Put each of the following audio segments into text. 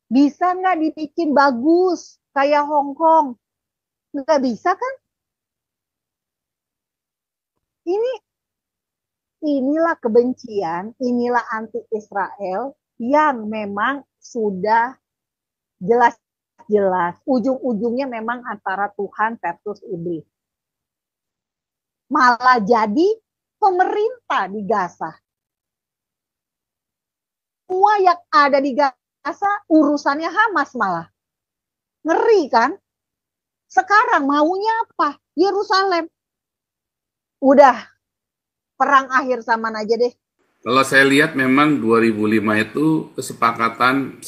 Bisa nggak dibikin bagus kayak Hong Kong? Nggak bisa kan? Ini inilah kebencian, inilah anti Israel yang memang sudah jelas-jelas ujung-ujungnya memang antara Tuhan versus iblis. Malah jadi pemerintah di Gaza. Semua yang ada di Gaza urusannya Hamas malah. Ngeri kan? Sekarang maunya apa? Yerusalem. Udah perang akhir zaman aja deh. Kalau saya lihat memang 2005 itu kesepakatan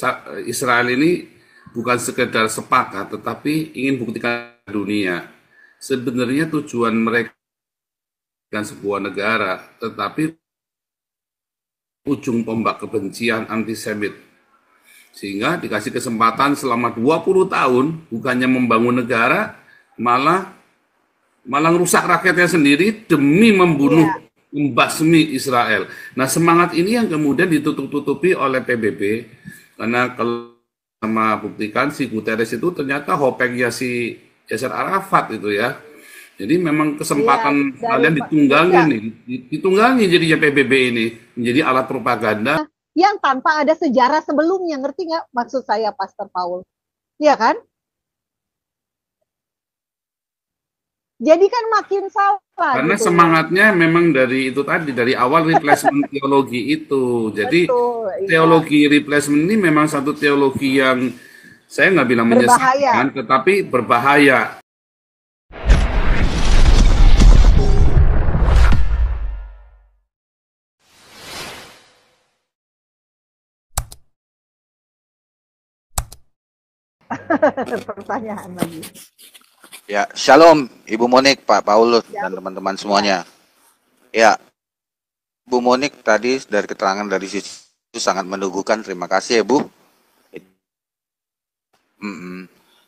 Israel ini bukan sekedar sepakat, tetapi ingin buktikan dunia. Sebenarnya tujuan mereka bukan sebuah negara, tetapi ujung tombak kebencian antisemit. Sehingga dikasih kesempatan selama 20 tahun, bukannya membangun negara, malah malah merusak rakyatnya sendiri demi membunuh, Iya. membasmi Israel. Nah, semangat ini yang kemudian ditutup-tutupi oleh PBB, karena kalau sama buktikan si Guterres itu ternyata hopeknya si Yasser Arafat itu ya. Jadi memang Iya, kesempatan dari kalian iya, ditunggangi nih, ditunggangi jadinya PBB ini menjadi alat propaganda. yang tanpa ada sejarah sebelumnya, ngerti nggak maksud saya, Pastor Paul? Iya kan? Jadi kan makin salah Karena gitu loh. semangatnya memang dari itu tadi, dari awal replacement teologi itu. Jadi Betul, iya. teologi replacement ini memang satu teologi yang saya nggak bilang menyesatkan, Berbahaya. tetapi berbahaya. Pertanyaan lagi. Ya, Shalom Ibu Monik, Pak Paulus, Ya, dan teman-teman ya. semuanya. Ya, Bu Monik tadi dari keterangan dari situ sangat meneguhkan. Terima kasih ya Bu.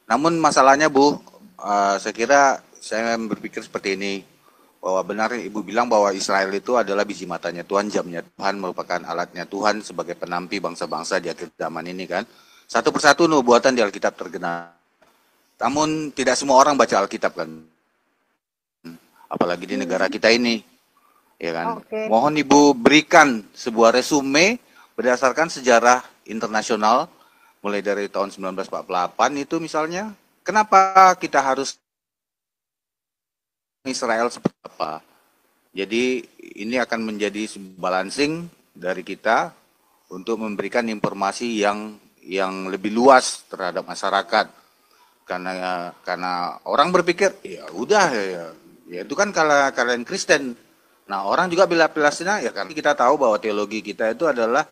Namun masalahnya Bu, saya kira saya berpikir seperti ini, bahwa benar Ibu bilang bahwa Israel itu adalah biji matanya Tuhan, jamnya Tuhan, merupakan alatnya Tuhan sebagai penampi bangsa-bangsa di akhir zaman ini kan. Satu persatu nubuatan di Alkitab tergenap. Namun tidak semua orang baca Alkitab kan, apalagi di negara Hmm, kita ini. Ya kan? oke. Mohon Ibu berikan sebuah resume berdasarkan sejarah internasional mulai dari tahun 1948 itu misalnya, kenapa kita harus Israel seperti apa? Jadi ini akan menjadi balancing dari kita untuk memberikan informasi yang lebih luas terhadap masyarakat, karena orang berpikir ya udah ya itu kan kalau kalian Kristen. Nah, orang juga bila Palestina ya kan kita tahu bahwa teologi kita itu adalah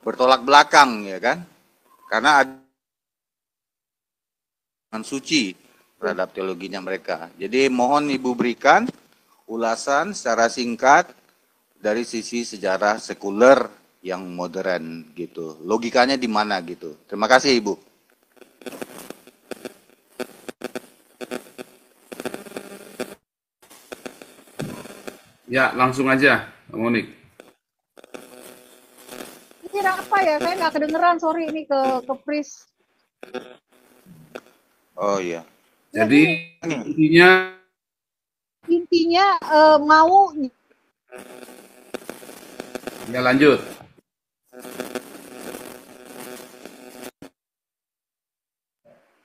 bertolak belakang ya kan. Karena ada suci terhadap teologinya mereka. Jadi mohon Ibu berikan ulasan secara singkat dari sisi sejarah sekuler yang modern gitu. Logikanya di mana gitu. Terima kasih Ibu. Ya, langsung aja, Monik. Ini apa ya? Saya nggak kedengeran, sorry ini ke Pris. Oh iya. Ya Jadi gini, intinya intinya mau ya lanjut.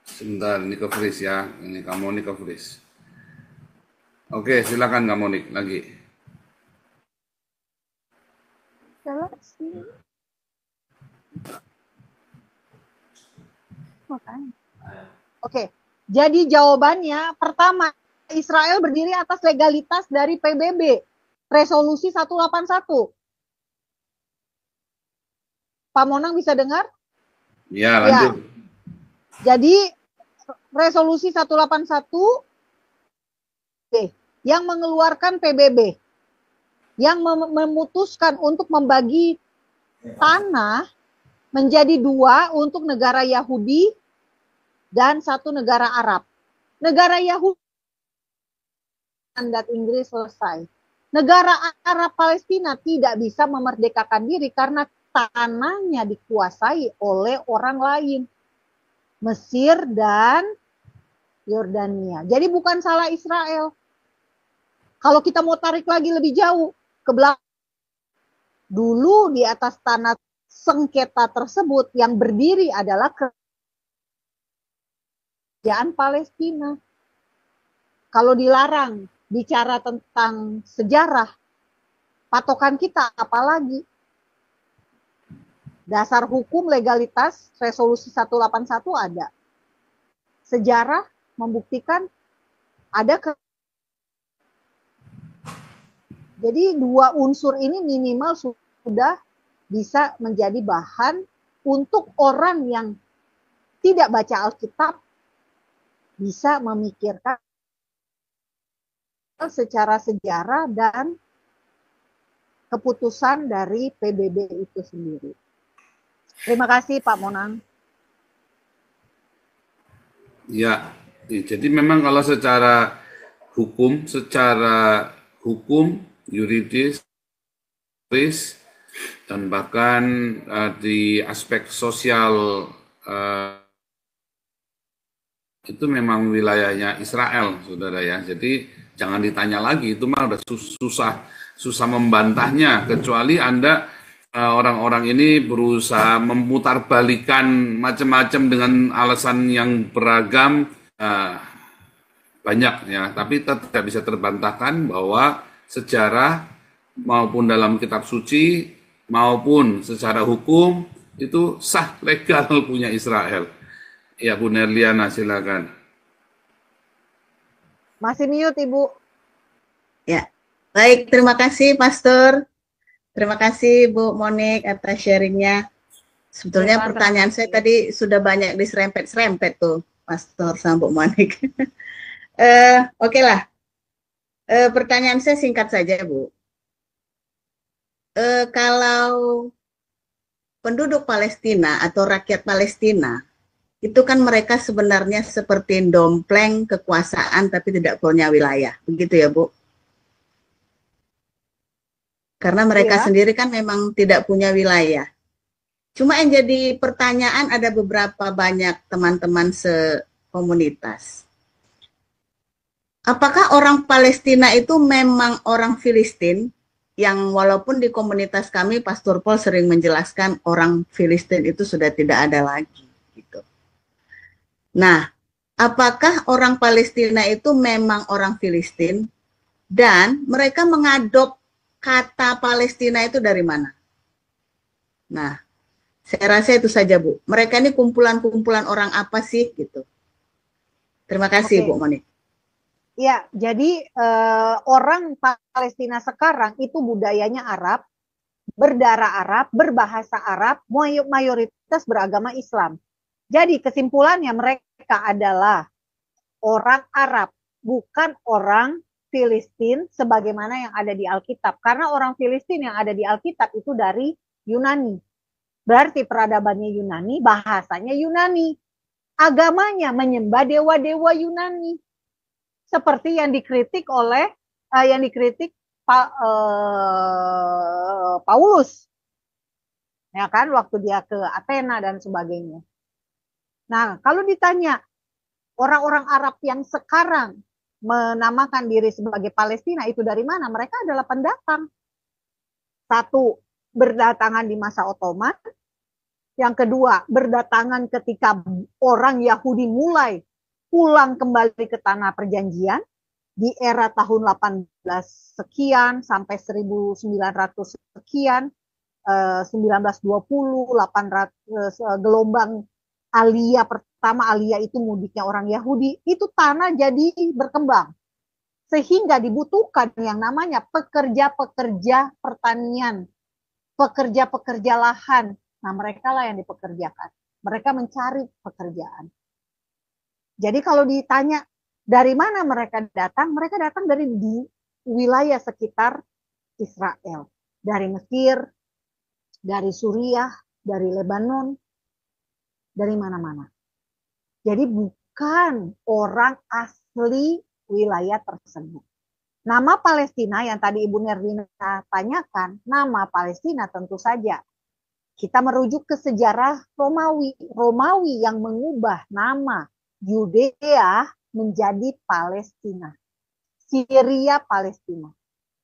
Sebentar, ini ke Fris ya. Ini kamu nih ke Fris. Oke, silakan kamu Monik lagi. jalan sih. Oke, jadi jawabannya pertama, Israel berdiri atas legalitas dari PBB, resolusi 181. Pak Monang bisa dengar? Ya, Ya, lanjut. jadi resolusi 181 yang mengeluarkan PBB, yang memutuskan untuk membagi tanah menjadi dua untuk negara Yahudi dan satu negara Arab. Negara Yahudi mandat Inggris selesai. Negara Arab Palestina tidak bisa memerdekakan diri karena tanahnya dikuasai oleh orang lain, Mesir dan Yordania. Jadi bukan salah Israel. Kalau kita mau tarik lagi lebih jauh ke belakang, dulu di atas tanah sengketa tersebut yang berdiri adalah kerajaan Palestina. Kalau dilarang bicara tentang sejarah, patokan kita apalagi? Dasar hukum legalitas resolusi 181 ada. Sejarah membuktikan ada jadi dua unsur ini minimal sudah bisa menjadi bahan untuk orang yang tidak baca Alkitab bisa memikirkan secara sejarah dan keputusan dari PBB itu sendiri. Terima kasih Pak Monang. Ya, jadi memang kalau secara hukum, yuridis, dan bahkan di aspek sosial itu memang wilayahnya Israel, saudara ya. Jadi jangan ditanya lagi, itu mah udah susah membantahnya, kecuali Anda orang-orang ini berusaha memutarbalikkan macam-macam dengan alasan yang beragam, banyak ya, tapi tidak bisa terbantahkan bahwa sejarah maupun dalam kitab suci maupun secara hukum itu sah legal punya Israel. Ya, Bu Nerliana silakan. Masih mute Ibu. Ya, baik, terima kasih Pastor. Terima kasih Bu Monik atas sharingnya. Sebetulnya pertanyaan saya tadi sudah banyak diserempet-serempet tuh Pastor sama Bu Monik. Oke lah. Pertanyaan saya singkat saja Bu. Kalau penduduk Palestina atau rakyat Palestina itu kan mereka sebenarnya seperti dompleng kekuasaan tapi tidak punya wilayah, begitu ya Bu? Karena mereka sendiri kan memang tidak punya wilayah. Cuma yang jadi pertanyaan ada beberapa banyak teman-teman sekomunitas. Apakah orang Palestina itu memang orang Filistin yang walaupun di komunitas kami Pastor Paul sering menjelaskan orang Filistin itu sudah tidak ada lagi gitu. Nah, apakah orang Palestina itu memang orang Filistin dan mereka mengadop kata Palestina itu dari mana? Nah, saya rasa itu saja Bu. Mereka ini kumpulan-kumpulan orang apa sih gitu. Terima kasih Bu Monik. Ya, jadi orang Palestina sekarang itu budayanya Arab, berdarah Arab, berbahasa Arab, mayoritas beragama Islam. Jadi kesimpulannya mereka adalah orang Arab, bukan orang Filistin sebagaimana yang ada di Alkitab. Karena orang Filistin yang ada di Alkitab itu dari Yunani. Berarti peradabannya Yunani, bahasanya Yunani. Agamanya menyembah dewa-dewa Yunani. Seperti yang dikritik oleh Paulus. Ya kan, waktu dia ke Athena dan sebagainya. Nah, kalau ditanya orang-orang Arab yang sekarang menamakan diri sebagai Palestina itu dari mana? Mereka adalah pendatang. Satu, berdatangan di masa Ottoman. Yang kedua, berdatangan ketika orang Yahudi mulai pulang kembali ke tanah perjanjian di era tahun 18 sekian sampai 1900 sekian, 1920, 800 gelombang Aliyah pertama, Aliyah itu mudiknya orang Yahudi, itu tanah jadi berkembang. Sehingga dibutuhkan yang namanya pekerja-pekerja pertanian, pekerja-pekerja lahan. Nah, mereka lah yang dipekerjakan. Mereka mencari pekerjaan. Jadi kalau ditanya dari mana mereka datang dari di wilayah sekitar Israel. Dari Mesir, dari Suriah, dari Lebanon, dari mana-mana. Jadi bukan orang asli wilayah tersebut. Nama Palestina yang tadi Ibu Nerlina tanyakan, nama Palestina tentu saja Kita merujuk ke sejarah Romawi. Romawi yang mengubah nama Yudea menjadi Palestina. Syria Palestina.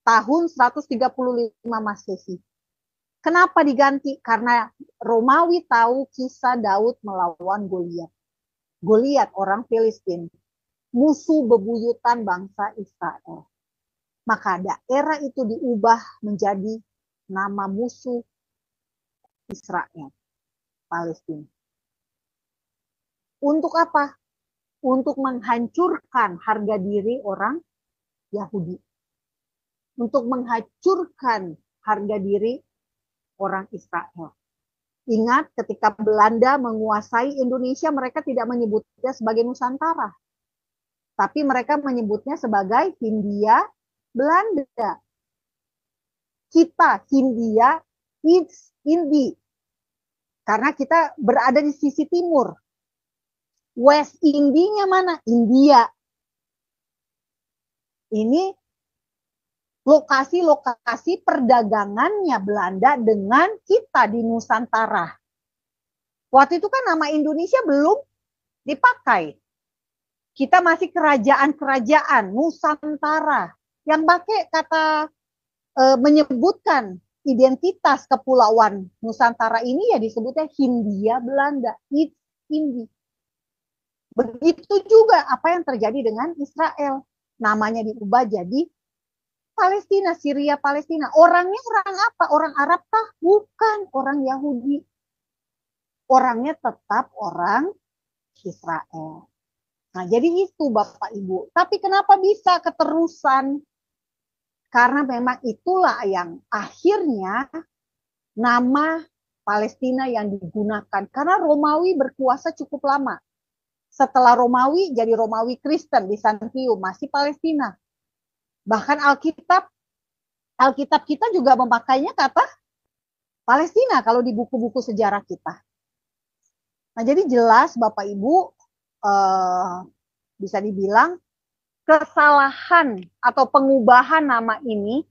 Tahun 135 Masehi. Kenapa diganti? Karena Romawi tahu kisah Daud melawan Goliat. Goliat orang Filistin. Musuh bebuyutan bangsa Israel. Maka daerah itu diubah menjadi nama musuh Israel, Palestina. Untuk apa? Untuk menghancurkan harga diri orang Yahudi. Untuk menghancurkan harga diri orang Israel. Ingat ketika Belanda menguasai Indonesia, mereka tidak menyebutnya sebagai Nusantara. Tapi mereka menyebutnya sebagai Hindia Belanda. Kita Hindia, it's Indi. Karena kita berada di sisi timur. West Indinya mana? India. Ini lokasi-lokasi perdagangannya Belanda dengan kita di Nusantara. Waktu itu kan nama Indonesia belum dipakai. Kita masih kerajaan-kerajaan Nusantara yang pakai kata menyebutkan identitas kepulauan Nusantara ini ya disebutnya Hindia Belanda, it's Indi. Begitu juga apa yang terjadi dengan Israel. Namanya diubah jadi Palestina, Syria Palestina. Orangnya orang apa? Orang Arab kah? Bukan, orang Yahudi. Orangnya tetap orang Israel. Nah, jadi itu Bapak Ibu. Tapi kenapa bisa keterusan? Karena memang itulah yang akhirnya nama Palestina yang digunakan. Karena Romawi berkuasa cukup lama. Setelah Romawi jadi Romawi Kristen, Bizantium, masih Palestina. Bahkan Alkitab kita juga memakainya kata Palestina kalau di buku-buku sejarah kita. Nah, jadi jelas Bapak Ibu bisa dibilang kesalahan atau pengubahan nama ini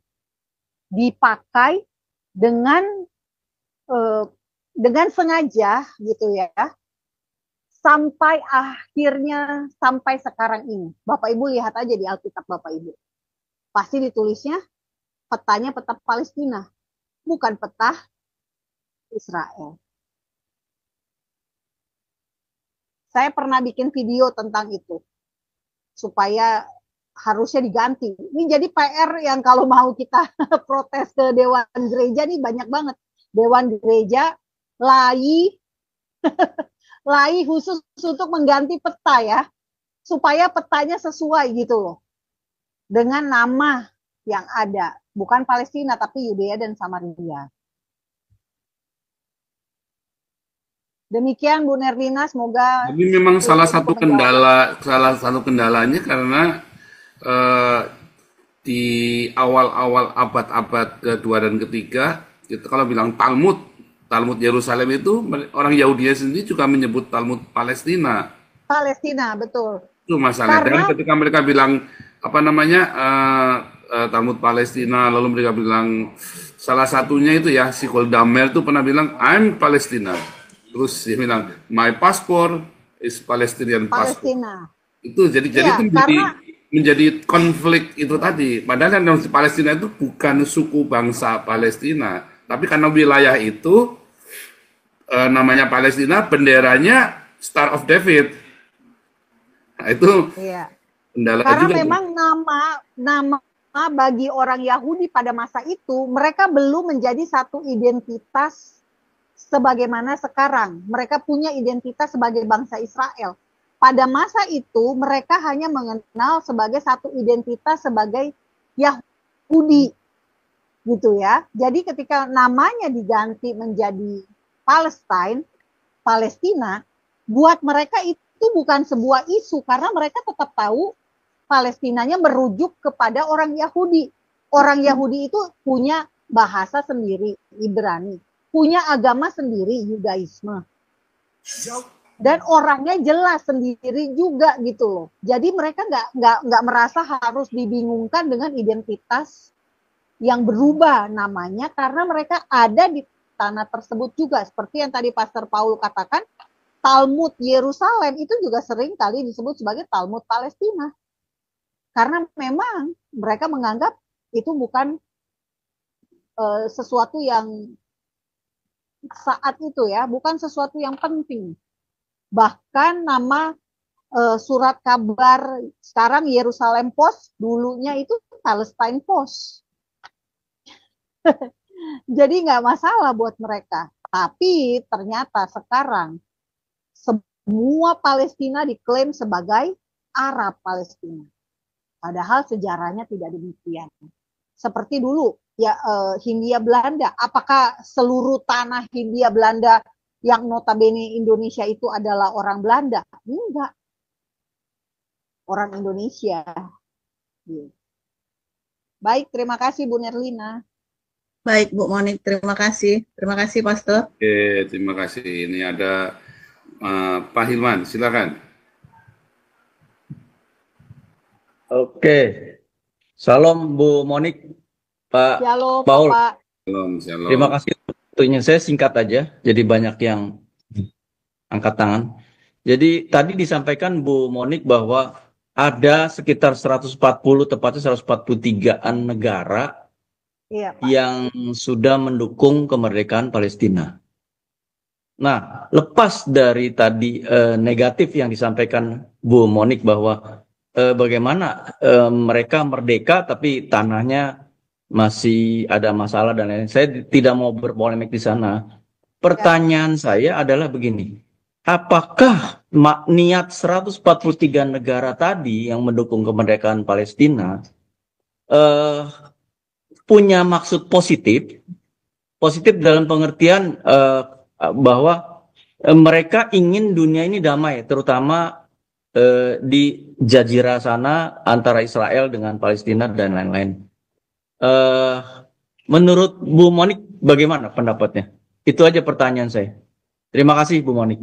dipakai dengan sengaja gitu ya, sampai akhirnya sampai sekarang ini. Bapak Ibu lihat aja di Alkitab Bapak Ibu, pasti ditulisnya petanya peta Palestina, bukan peta Israel. Saya pernah bikin video tentang itu, supaya harusnya diganti. Ini jadi PR yang kalau mau kita protes ke Dewan Gereja nih banyak banget. Dewan Gereja lagi khusus untuk mengganti peta ya, supaya petanya sesuai gitu loh. Dengan nama yang ada, bukan Palestina tapi Yudea dan Samaria. Demikian Bu Nerdina, semoga. Jadi memang salah satu kendalanya karena di awal-awal abad-abad kedua dan ketiga, kita kalau bilang Talmud Yerusalem itu orang Yahudi sendiri juga menyebut Talmud Palestina. Palestina, betul. Itu masalah. Dan ketika mereka bilang Talmud Palestina, lalu mereka bilang salah satunya itu ya si Goldamer itu pernah bilang I'm Palestina. Terus dia bilang, my passport is Palestinian passport. Itu jadi ya, itu menjadi konflik itu tadi. Padahal kan Palestina itu bukan suku bangsa Palestina, tapi karena wilayah itu namanya Palestina, benderanya Star of David. Nah, itu iya. Kendala karena juga. Karena memang nama bagi orang Yahudi pada masa itu, mereka belum menjadi satu identitas sebagaimana sekarang. Mereka punya identitas sebagai bangsa Israel. Pada masa itu mereka hanya mengenal sebagai satu identitas sebagai Yahudi. Gitu ya. Jadi ketika namanya diganti menjadi Palestina, buat mereka itu bukan sebuah isu karena mereka tetap tahu Palestinanya merujuk kepada orang Yahudi. Orang Yahudi itu punya bahasa sendiri, Ibrani. Punya agama sendiri, Yudaisme. Dan orangnya jelas sendiri juga gitu loh. Jadi mereka nggak merasa harus dibingungkan dengan identitas yang berubah namanya karena mereka ada tanah tersebut juga. Seperti yang tadi Pastor Paul katakan, Talmud Yerusalem itu juga sering kali disebut sebagai Talmud Palestina. Karena memang mereka menganggap itu bukan sesuatu yang saat itu ya, bukan sesuatu yang penting. Bahkan nama surat kabar sekarang Yerusalem Post, dulunya itu Palestine Post. Jadi nggak masalah buat mereka. Tapi ternyata sekarang semua Palestina diklaim sebagai Arab Palestina. Padahal sejarahnya tidak demikian. Seperti dulu ya Hindia Belanda. Apakah seluruh tanah Hindia Belanda yang notabene Indonesia itu adalah orang Belanda? Enggak. Orang Indonesia. Baik, terima kasih Bu Nerlina. Baik Bu Monik, terima kasih. Terima kasih Pastor. Oke, terima kasih. Ini ada Pak Hilman, silakan. Oke, salam Bu Monik, Pak Shalom, Paul. Bapak. Shalom, shalom. Terima kasih waktunya. Saya singkat aja, jadi banyak yang angkat tangan. Jadi tadi disampaikan Bu Monik bahwa ada sekitar 140, tepatnya 143-an negara Iya, Pak. yang sudah mendukung kemerdekaan Palestina. Nah, lepas dari tadi negatif yang disampaikan Bu Monik bahwa bagaimana mereka merdeka tapi tanahnya masih ada masalah dan lain-lain. Saya tidak mau berpolemik di sana. Pertanyaan saya adalah begini. Apakah niat 143 negara tadi yang mendukung kemerdekaan Palestina punya maksud positif? Positif dalam pengertian bahwa mereka ingin dunia ini damai, terutama di Jazirah sana antara Israel dengan Palestina dan lain-lain. Menurut Bu Monik bagaimana pendapatnya? Itu aja pertanyaan saya. Terima kasih Bu Monik.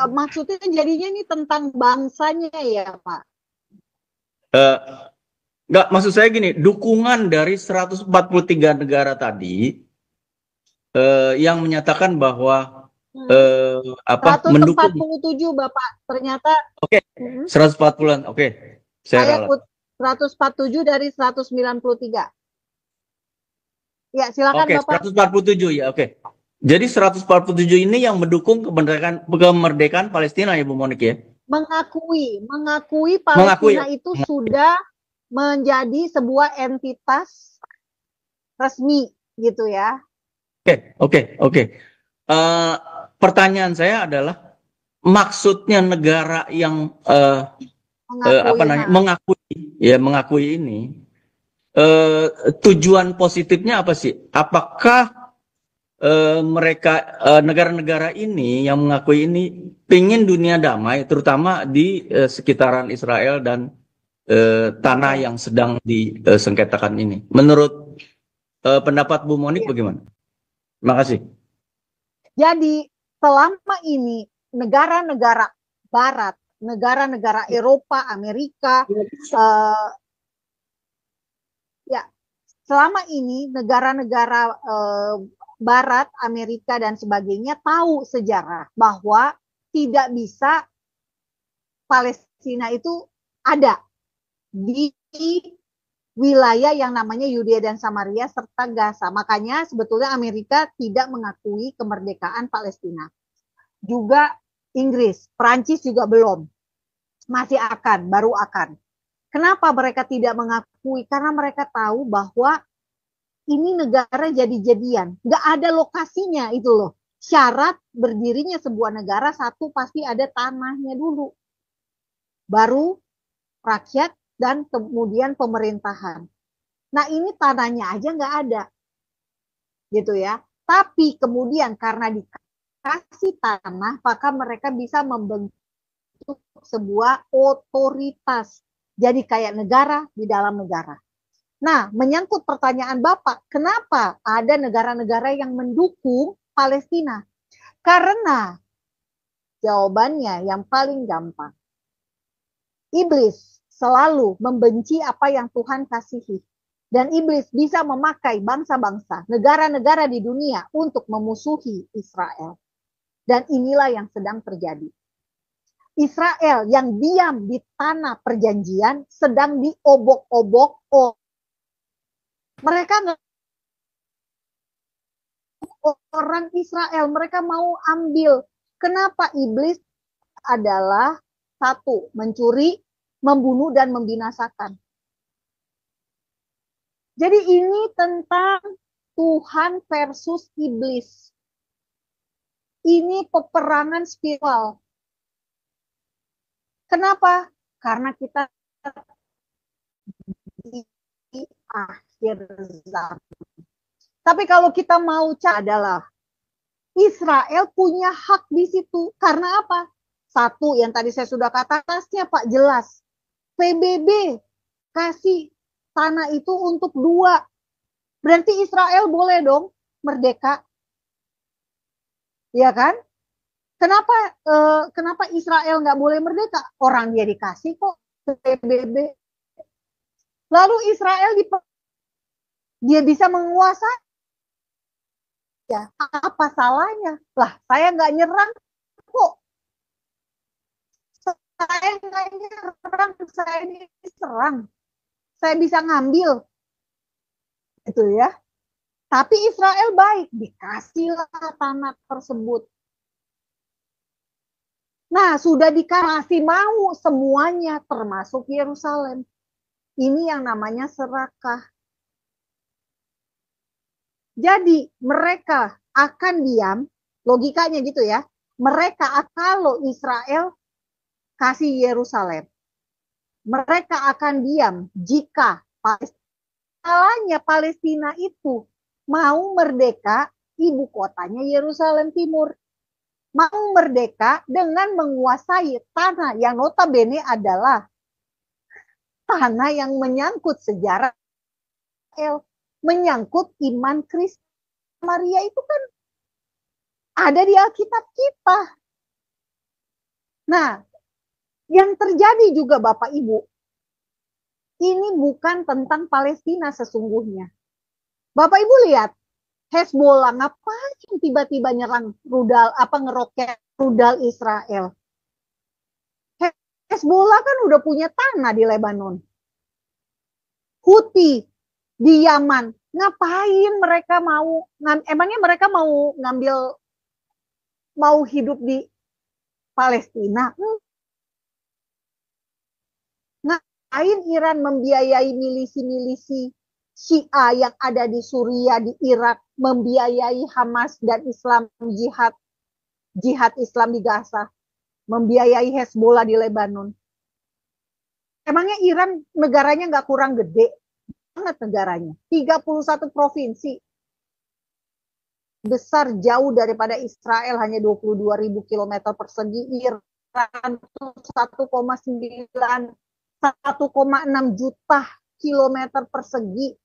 Maksudnya jadinya ini tentang bangsanya ya Pak? Enggak, maksud saya gini, dukungan dari 143 negara tadi yang menyatakan bahwa mendukung 147 Bapak, ternyata oke, 140-an, oke. Saya 147 dari 193. Ya, silakan oke, Bapak. 147 ya, oke. Jadi 147 ini yang mendukung kemerdekaan Palestina ya Bu Monik ya? Mengakui Palestina itu sudah menjadi sebuah entitas resmi gitu ya. Oke. Pertanyaan saya adalah maksudnya negara yang mengakui ini tujuan positifnya apa sih? Apakah mereka negara-negara ini yang mengakui ini ingin dunia damai, terutama di sekitaran Israel dan tanah yang sedang disengketakan ini? Menurut pendapat Bu Monik bagaimana? Terima kasih. Jadi selama ini negara-negara Barat, negara-negara Eropa, Amerika, selama ini negara-negara Barat, Amerika dan sebagainya tahu sejarah bahwa tidak bisa Palestina itu ada di wilayah yang namanya Yudea dan Samaria serta Gaza. Makanya sebetulnya Amerika tidak mengakui kemerdekaan Palestina. Juga Inggris, Prancis juga belum. Masih baru akan. Kenapa mereka tidak mengakui? Karena mereka tahu bahwa ini negara jadi-jadian. Nggak ada lokasinya itu loh. Syarat berdirinya sebuah negara, satu pasti ada tanahnya dulu. Baru rakyat dan kemudian pemerintahan. Nah ini tanahnya aja nggak ada. Gitu ya. Tapi kemudian karena dikasih tanah, maka mereka bisa membentuk sebuah otoritas. Jadi kayak negara di dalam negara. Nah, menyangkut pertanyaan Bapak, kenapa ada negara-negara yang mendukung Palestina? Karena jawabannya yang paling gampang. Iblis selalu membenci apa yang Tuhan kasihi. Dan iblis bisa memakai bangsa-bangsa, negara-negara di dunia untuk memusuhi Israel. Dan inilah yang sedang terjadi. Israel yang diam di tanah perjanjian sedang diobok-obok. Mereka orang Israel, mereka mau ambil. Kenapa? Iblis adalah satu, mencuri, membunuh, dan membinasakan. Jadi ini tentang Tuhan versus iblis. Ini peperangan spiritual. Kenapa? Karena kita di akhir zaman. Tapi kalau kita mau adalah Israel punya hak di situ. Karena apa? Satu, yang tadi saya sudah katakan, Pak, jelas. PBB kasih tanah itu untuk dua. Berarti Israel boleh dong merdeka. Ya kan? Kenapa Israel nggak boleh merdeka? Orang dia dikasih kok PBB. Lalu Israel dia bisa menguasai. Ya, apa salahnya? Lah, saya nggak nyerang kok. Saya nggak nyerang, saya diserang. Saya bisa ngambil. Gitu ya. Tapi Israel baik, dikasihlah tanah tersebut. Nah, sudah dikasih mau semuanya, termasuk Yerusalem. Ini yang namanya serakah. Jadi, mereka akan diam, logikanya gitu ya. Mereka kalau Israel kasih Yerusalem. Mereka akan diam jika Palestina itu mau merdeka, ibu kotanya Yerusalem Timur. Mau merdeka dengan menguasai tanah yang notabene adalah tanah yang menyangkut sejarah Israel, menyangkut iman Kristen. Maria itu kan ada di Alkitab kita. Nah, yang terjadi juga Bapak Ibu, ini bukan tentang Palestina sesungguhnya. Bapak Ibu lihat, Hezbollah ngapain tiba-tiba nyerang ngeroket rudal Israel? Hezbollah kan udah punya tanah di Lebanon. Houthi di Yaman, ngapain mereka emangnya mereka mau hidup di Palestina? Ngapain Iran membiayai milisi-milisi Syiah yang ada di Suriah, di Irak, membiayai Hamas dan Islam jihad Islam di Gaza, membiayai Hezbollah di Lebanon. Emangnya Iran negaranya nggak kurang gede? Banget negaranya. 31 provinsi. Besar jauh daripada Israel, hanya 22.000 km persegi. Iran 1,6 juta kilometer persegi.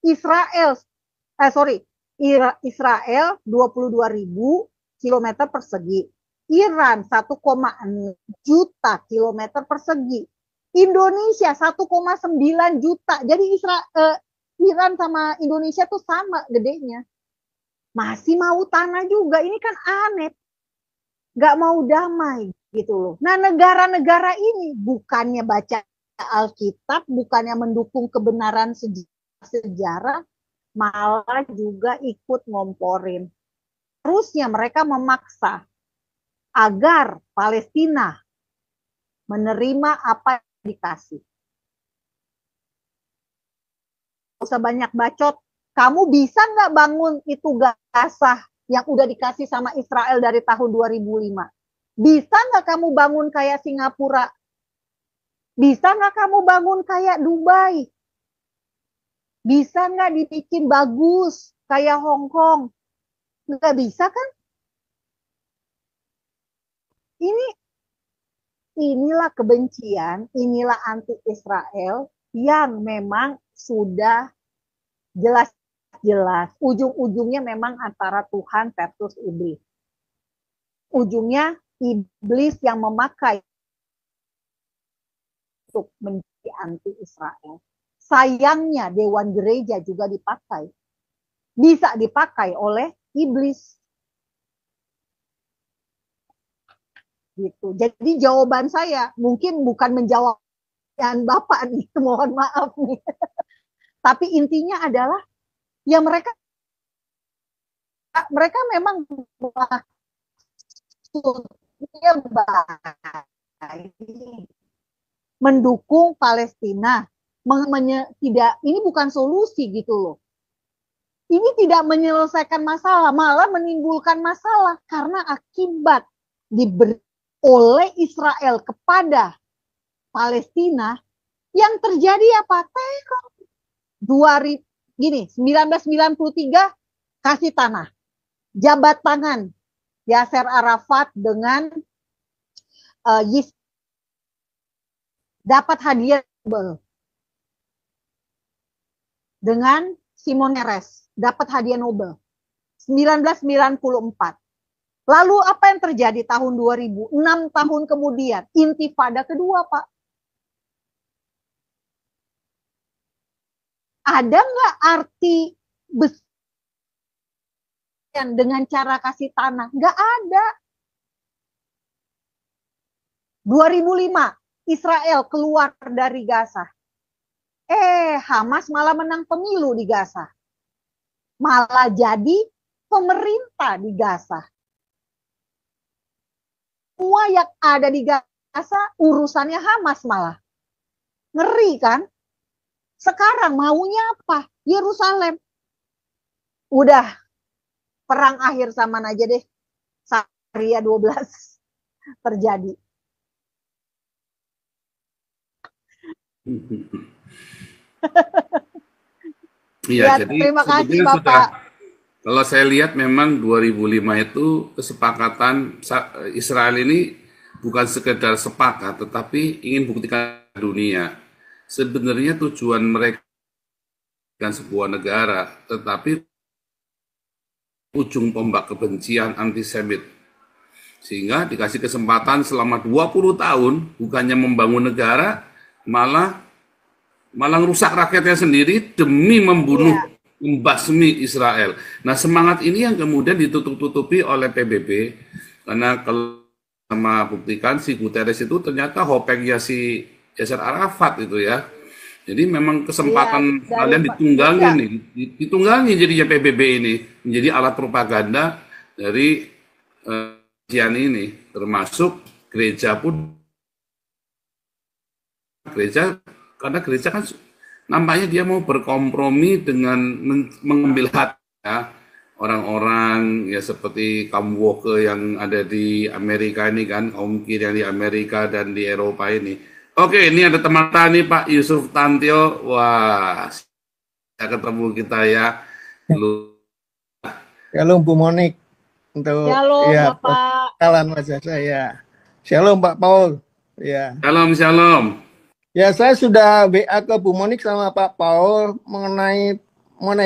Israel 22.000 kilometer persegi. Iran 1,6 juta kilometer persegi. Indonesia 1,9 juta. Jadi Iran sama Indonesia tuh sama gedenya. Masih mau tanah juga. Ini kan aneh. Gak mau damai gitu loh. Nah, negara-negara ini bukannya baca Alkitab, bukannya mendukung kebenaran sejarah, malah juga ikut ngomporin. Terusnya mereka memaksa agar Palestina menerima apa yang dikasih. Gak usah banyak bacot. Kamu bisa nggak bangun itu Gaza yang udah dikasih sama Israel dari tahun 2005? Bisa nggak kamu bangun kayak Singapura? Bisa nggak kamu bangun kayak Dubai? Bisa nggak dibikin bagus kayak Hong Kong? Nggak bisa kan? Inilah kebencian, inilah anti-Israel yang memang sudah jelas-jelas. Ujung-ujungnya memang antara Tuhan versus iblis. Ujungnya iblis yang memakai untuk menjadi anti Israel. Sayangnya Dewan Gereja juga dipakai. Bisa dipakai oleh iblis. Gitu. Jadi jawaban saya mungkin bukan menjawab pertanyaan Bapak nih, mohon maaf nih. Tapi intinya adalah ya mereka memang maksudnya baik, mendukung Palestina, tidak, ini bukan solusi gitu loh. Ini tidak menyelesaikan masalah, malah menimbulkan masalah karena akibat diberi oleh Israel kepada Palestina yang terjadi apa? Teror. 1993 kasih tanah, jabat tangan Yasser Arafat dengan dapat hadiah Nobel dengan Simon Peres dapat hadiah Nobel 1994. Lalu apa yang terjadi tahun 2000? 6 tahun kemudian, intifada kedua, Pak. Ada nggak arti besar dengan cara kasih tanah? Nggak ada. 2005, Israel keluar dari Gaza. Hamas malah menang pemilu di Gaza. Malah jadi pemerintah di Gaza. Semua yang ada di Gaza urusannya Hamas malah. Ngeri kan? Sekarang maunya apa? Yerusalem. Udah perang akhir zaman aja deh. Sakaria 12 terjadi. Iya, Ya, jadi terima kasih sebetulnya Bapak. kalau saya lihat memang 2005 itu kesepakatan Israel ini bukan sekedar sepakat, tetapi ingin buktikan dunia. Sebenarnya tujuan mereka bukan sebuah negara, tetapi ujung tombak kebencian antisemit. Sehingga dikasih kesempatan selama 20 tahun, bukannya membangun negara, malah merusak rakyatnya sendiri demi membunuh, membasmi Israel. Nah, semangat ini yang kemudian ditutup-tutupi oleh PBB, karena kalau sama buktikan si Guterres itu ternyata hopengnya si Yasser Arafat itu ya. Jadi memang kesempatan kalian ditunggangi nih, ditunggangi jadinya PBB ini menjadi alat propaganda dari ini, termasuk gereja pun. Karena gereja kan nampaknya dia mau berkompromi dengan mengambil hati ya, orang-orang ya seperti kaum woke yang ada di Amerika ini kan, kaum kiri yang di Amerika dan di Eropa ini. Oke, ini ada teman tani Pak Yusuf Tantio. Wah, saya ketemu kita ya. Shalom Bu Monik. Untuk Shalom ya, Bapak. kenalan wajah saya. Shalom Pak Paul. Ya. Shalom. Ya, saya sudah WA ke Bu Monik sama Pak Paul mengenai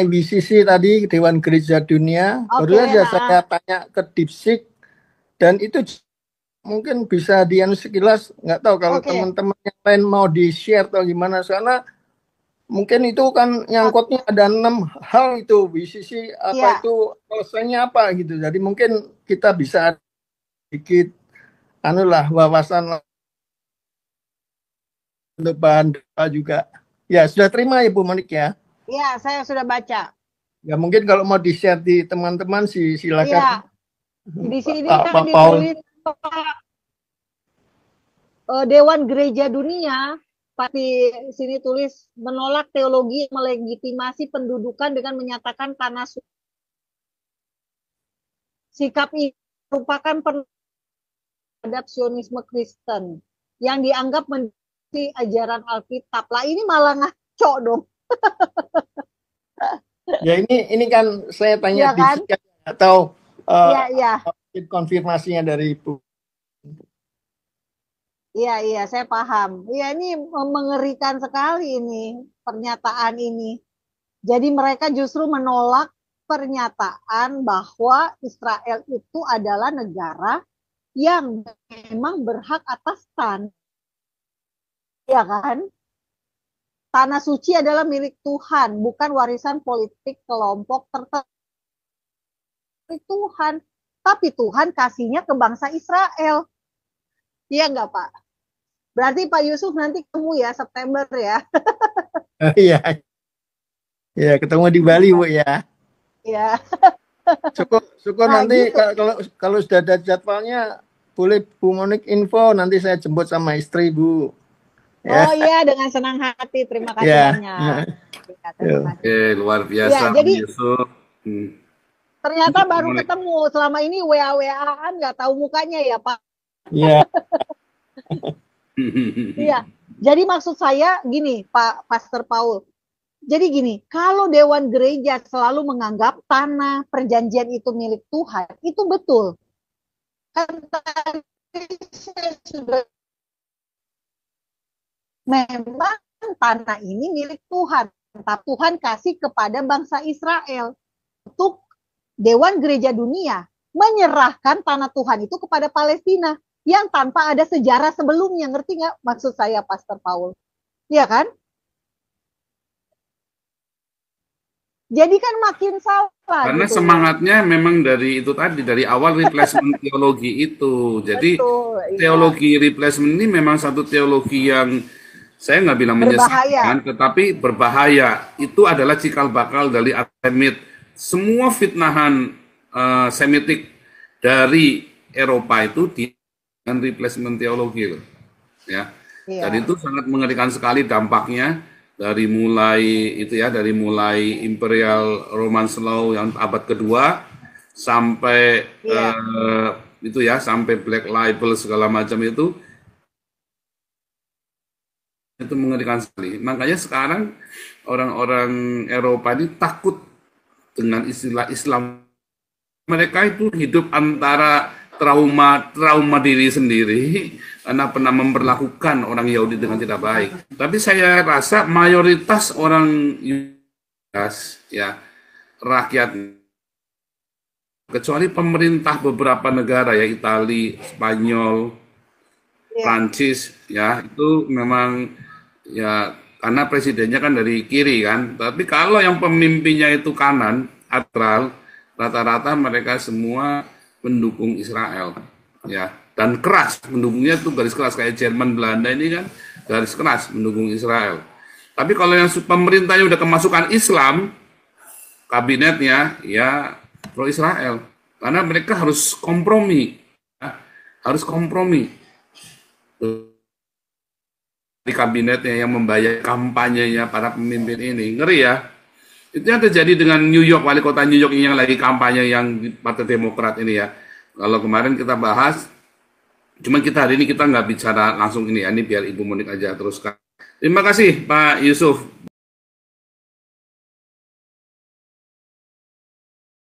BCC tadi, Dewan Gereja Dunia. Baru saja saya tanya ke Dipsik dan itu mungkin bisa dianu sekilas, nggak tahu kalau teman-teman yang lain mau di-share atau gimana, karena mungkin itu kan nyangkutnya ada 6 hal itu BCC apa itu selesainya apa gitu. Jadi mungkin kita bisa sedikit wawasan untuk bahan juga. Ya, sudah terima ya Bu Monik ya? Ya, saya sudah baca. Ya, mungkin kalau mau di-share di teman-teman silakan. Ya. Di sini kan ditulis Dewan Gereja Dunia, di sini tulis menolak teologi melegitimasi pendudukan dengan menyatakan tanah suci. Sikap ini merupakan terhadap Sionisme Kristen yang dianggap menjadi ajaran Alkitab. Lah ini malah ngaco dong. Ya ini kan saya tanya ya kan? atau konfirmasinya dari Ibu. Iya, saya paham. Ya ini mengerikan sekali ini pernyataan ini. Jadi mereka justru menolak pernyataan bahwa Israel itu adalah negara yang memang berhak atas tanah. ya kan? Tanah suci adalah milik Tuhan, bukan warisan politik kelompok tertentu. Tuhan, tapi Tuhan kasihnya ke bangsa Israel. Iya nggak Pak? Berarti Pak Yusuf nanti ketemu ya September ya. Iya, ya ketemu di Bali Bu ya. Iya. Syukur Nah, nanti gitu. kalau sudah ada jadwalnya boleh Bu Monik info, nanti saya jemput sama istri Bu. Oh iya, dengan senang hati. Terima kasih Ya. banyak. Ya, terima kasih. Oke, luar biasa Ya, jadi Yusuf. ternyata Untuk baru Monik. ketemu. Selama ini WA-WA-an nggak tahu mukanya ya Pak. Iya. Iya. Jadi maksud saya gini, Pak Pastor Paul. Jadi gini, kalau Dewan Gereja selalu menganggap tanah perjanjian itu milik Tuhan, itu betul. Kan tadi saya sudah memang tanah ini milik Tuhan, tapi Tuhan kasih kepada bangsa Israel untuk Dewan Gereja Dunia menyerahkan tanah Tuhan itu kepada Palestina yang tanpa ada sejarah sebelumnya, ngerti nggak maksud saya Pastor Paul? Iya kan? Jadi kan makin salah. Karena gitu. semangatnya memang dari itu tadi, dari awal replacement teologi itu. Jadi Betul, iya. teologi replacement ini memang satu teologi yang saya nggak bilang menyesatkan, tetapi berbahaya. Itu adalah cikal bakal dari antisemit. Semua fitnahan Semitik dari Eropa itu dengan replacement teologi loh. Ya. Iya. Dan itu sangat mengerikan sekali dampaknya. Dari mulai Imperial Romance Law yang abad kedua sampai itu ya, sampai Black Label segala macam itu mengerikan sekali. Makanya sekarang orang-orang Eropa ini takut dengan istilah Islam. Mereka itu hidup antara trauma diri sendiri karena pernah memperlakukan orang Yahudi dengan tidak baik. Tapi saya rasa mayoritas orang ya rakyat, kecuali pemerintah beberapa negara ya, Italia, Spanyol, Prancis ya, itu memang ya karena presidennya kan dari kiri kan. Tapi kalau yang pemimpinnya itu kanan, netral, rata-rata mereka semua mendukung Israel ya, dan keras mendukungnya tuh, garis keras kayak Jerman, Belanda ini kan garis keras mendukung Israel. Tapi kalau yang pemerintahnya udah kemasukan Islam, kabinetnya ya pro Israel, karena mereka harus kompromi ya, di kabinetnya yang membayar kampanyenya para pemimpin ini. Ngeri ya. Itu yang terjadi dengan New York, wali kota New York yang lagi kampanye yang di Partai Demokrat ini ya. Kalau kemarin kita bahas, cuman hari ini kita nggak bicara langsung ini ya, ini biar Ibu Monik aja teruskan. Terima kasih Pak Yusuf.